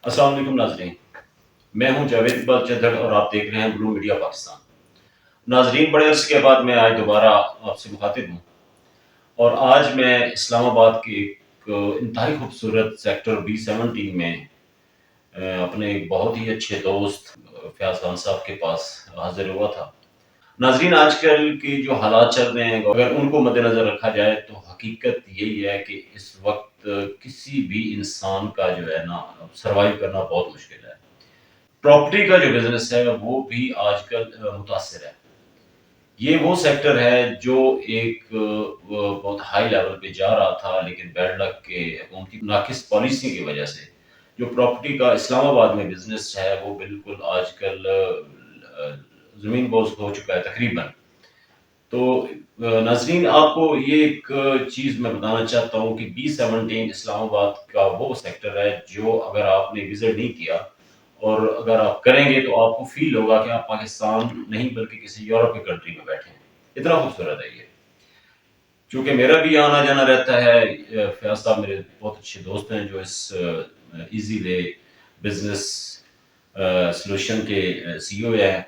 अस्सलाम वालेकुम नाजरीन, मैं हूं जावेद इकबाल चद्दड़ और आप देख रहे हैं ब्लू मीडिया पाकिस्तान। नाजरीन, बड़े अरसे के बाद मैं आज दोबारा आपसे मुखातिब हूं और आज मैं इस्लामाबाद के एक इंतहाई खूबसूरत सेक्टर B17 में अपने एक बहुत ही अच्छे दोस्त फयाज खान साहब के पास हाजिर हुआ था। नाजरीन, आजकल के जो हालात चल रहे हैं, अगर उनको मद्देनजर रखा जाए तो हकीकत यही है कि इस वक्त किसी भी इंसान का जो है ना सरवाइव करना बहुत मुश्किल है। प्रॉपर्टी का जो बिजनेस है वो भी आजकल मुतासर है। ये वो सेक्टर है जो एक बहुत हाई लेवल पे जा रहा था, लेकिन बैड लक के हुकूमती नाकिस पॉलिसी की वजह से जो प्रॉपर्टी का इस्लामाबाद में बिजनेस है वो बिल्कुल आजकल जमीन बोझ हो चुका है तकरीबन। तो नाजरीन, आपको ये एक चीज़ मैं बताना चाहता हूँ कि B17 इस्लामाबाद का वो सेक्टर है जो अगर आपने विजिट नहीं किया और अगर आप करेंगे तो आपको फील होगा कि आप पाकिस्तान नहीं बल्कि किसी यूरोप की कंट्री में बैठे हैं। इतना खूबसूरत है ये। चूँकि मेरा भी आना जाना रहता है, फयाज साहब मेरे बहुत अच्छे दोस्त हैं जो इस इजी वे बिजनेस सॉल्यूशन के CEO हैं।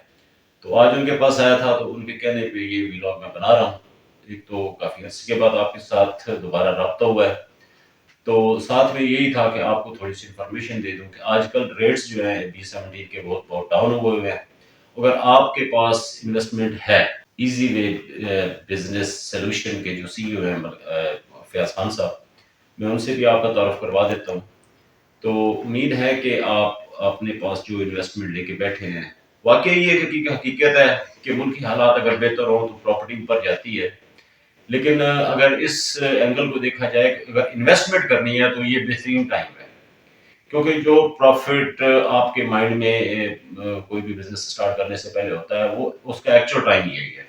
तो आज उनके पास आया था, तो उनके कहने पे ये व्लॉग मैं बना रहा हूँ। एक तो काफ़ी अर्से के बाद आपके साथ दोबारा रब्ता हुआ है, तो साथ में यही था कि आपको थोड़ी सी इंफॉर्मेशन दे दूं कि आजकल रेट्स जो हैं B17 के बहुत बहुत डाउन हुए हुए हैं। अगर आपके पास इन्वेस्टमेंट है, इजी वे बिजनेस सोल्यूशन के जो CEO हैं फयाज खान साहब, मैं उनसे भी आपका तारुफ करवा देता हूँ। तो उम्मीद है कि आप अपने पास जो इन्वेस्टमेंट लेके बैठे हैं, वाकई ये हकीकत है कि मुल्क की हालात अगर बेहतर हो तो प्रॉपर्टी ऊपर जाती है। लेकिन अगर इस एंगल को देखा जाए कि अगर इन्वेस्टमेंट करनी है तो ये बेहतरीन टाइम है, क्योंकि जो प्रॉफिट आपके माइंड में कोई भी बिजनेस स्टार्ट करने से पहले होता है वो उसका एक्चुअल टाइम यही है।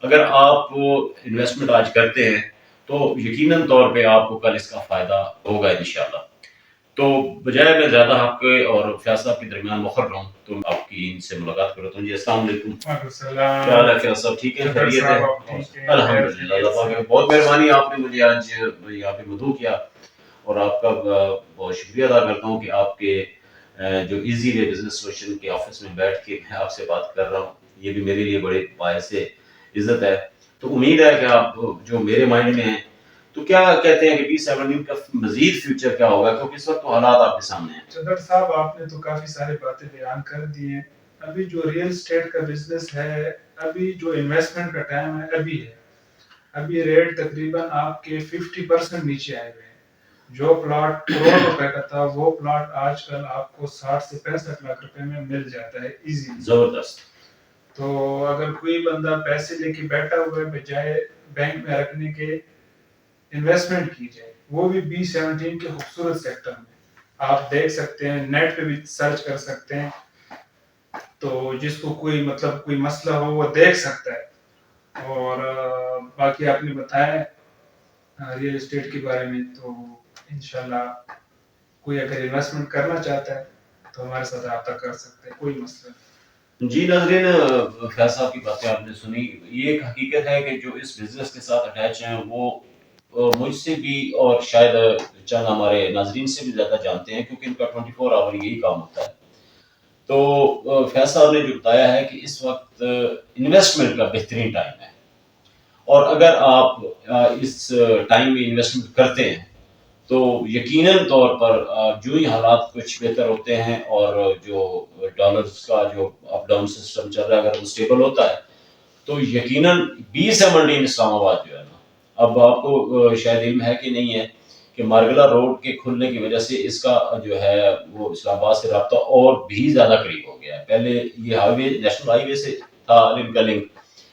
अगर आप इन्वेस्टमेंट आज करते हैं तो यकीनन तौर पे आपको कल इसका फायदा होगा इंशाल्लाह। तो बजाय मैं ज्यादा आपके और फयाज साहब के दरमियान मुखर रहूं, तो आपकी इनसे मुलाकात करता हूँ। जी, अस्सलाम वालेकुम। क्या हाल है फयाज साहब, ठीक है? खैरियत है? अल्हम्दुलिल्लाह, अल्लाह पाक की बहुत मेहरबानी, आपने मुझे आज यहाँ पे मदऊ किया और आपका बहुत शुक्रिया अदा करता हूँ कि आपके जो इजी वे बिजनेस सोल्यूशन के ऑफिस में बैठ के मैं आपसे बात कर रहा हूँ, ये भी मेरे लिए बड़े बायस इज्जत है। तो उम्मीद है कि आप जो मेरे माइंड में है, तो क्या कहते हैं कि B17 का मजीद फ्यूचर क्या होगा, क्योंकि इस वक्त तो हालात आपके सामने हैं। चदर साहब, आपने तो काफी सारी बातें बयान कर दी हैं। अभी जो रियल एस्टेट का बिजनेस है, अभी जो इन्वेस्टमेंट का टाइम है अभी है। अभी रेट तकरीबन आपके 50% नीचे आए हुए हैं। जो प्लॉट करोड़ रुपए का था वो प्लॉट आजकल आपको 60 से 65 लाख रुपए में मिल जाता है इजीली। जबरदस्त। तो अगर कोई बंदा पैसे लेके बैठा हुआ है, बजाय बैंक में रखने के इन्वेस्टमेंट की जाए, वो भी B17 के खूबसूरत सेक्टर में आप देख सकते हैं, नेट पे भी सर्च कर सकते हैं। तो जिसको कोई मतलब कोई मसला हो वो देख सकता है। और बाकी आपने बताया रियल एस्टेट के बारे में, तो इंशाल्लाह कोई अगर इन्वेस्टमेंट करना चाहता है तो हमारे साथ रब्ता कर सकते हैं, कोई मसला नहीं। जी नाज़रीन, फैज साहब की बातें आपने सुनी। ये एक हकीकत है कि जो इस बिजनेस के साथ अटैच हैं वो मुझसे भी और शायद चंद हमारे नाजरीन से भी ज़्यादा जानते हैं, क्योंकि इनका 24 आवर यही काम होता है। तो फैज साहब ने जो बताया है कि इस वक्त इन्वेस्टमेंट का बेहतरीन टाइम है, और अगर आप इस टाइम में इन्वेस्टमेंट करते हैं तो यकीनन तौर पर जो ही हालात कुछ बेहतर होते हैं और जो डॉलर्स का जो अप डाउन सिस्टम चल रहा है अगर वो स्टेबल होता है तो यकीनन B17 इस्लामाबाद जो है ना, अब आपको शायद इल्म है कि नहीं है कि मारगला रोड के खुलने की वजह से इसका जो है वो इस्लामाबाद से रब्ता और भी ज्यादा करीब हो गया है। पहले ये हाईवे नेशनल हाईवे से था लिंक का लिंक,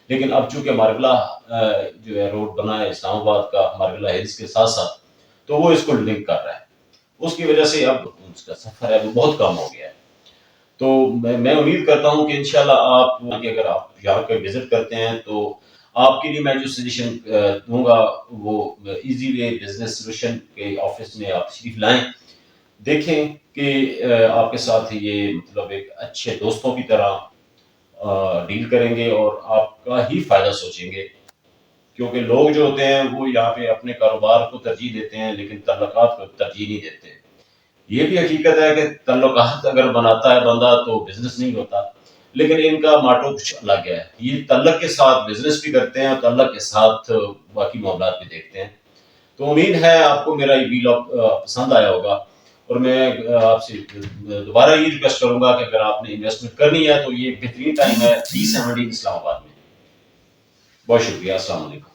लेकिन अब चूंकि मारगला जो है रोड बना है इस्लामाबाद का मारगला हिल्स के साथ साथ, तो वो इसको लिंक कर रहा है। उसकी वजह से अब उसका सफर है वो बहुत कम हो गया है। तो मैं उम्मीद करता हूँ कि इंशाल्लाह आप अगर आप यहाँ पे विजिट करते हैं तो आपके लिए मैं जो सजेशन दूंगा वो इजी वे बिजनेस सोल्यूशन के ऑफिस में आप तशरीफ लाएं, देखें कि आपके साथ ये मतलब एक अच्छे दोस्तों की तरह डील करेंगे और आपका ही फायदा सोचेंगे। क्योंकि लोग जो होते हैं वो यहाँ पे अपने कारोबार को तरजीह देते हैं लेकिन तल्लुकात को तरजीह नहीं देते। یہ بھی حقیقت ہے کہ تعلقات اگر بناتا ہے بندہ تو بزنس نہیں ہوتا، لیکن ان کا ماٹو کچھ الگ ہے، یہ تعلق کے ساتھ بزنس بھی کرتے ہیں اور تعلق کے ساتھ باقی معاملات بھی دیکھتے ہیں۔ تو امید ہے آپ کو میرا یہ ویلاگ پسند آیا ہوگا، اور میں آپ سے دوبارہ یہ ریکویسٹ کروں گا کہ اگر آپ نے انویسٹمنٹ کرنی ہے تو یہ بہترین ٹائم ہے B17 اسلام آباد میں۔ بہت شکریہ، السلام علیکم۔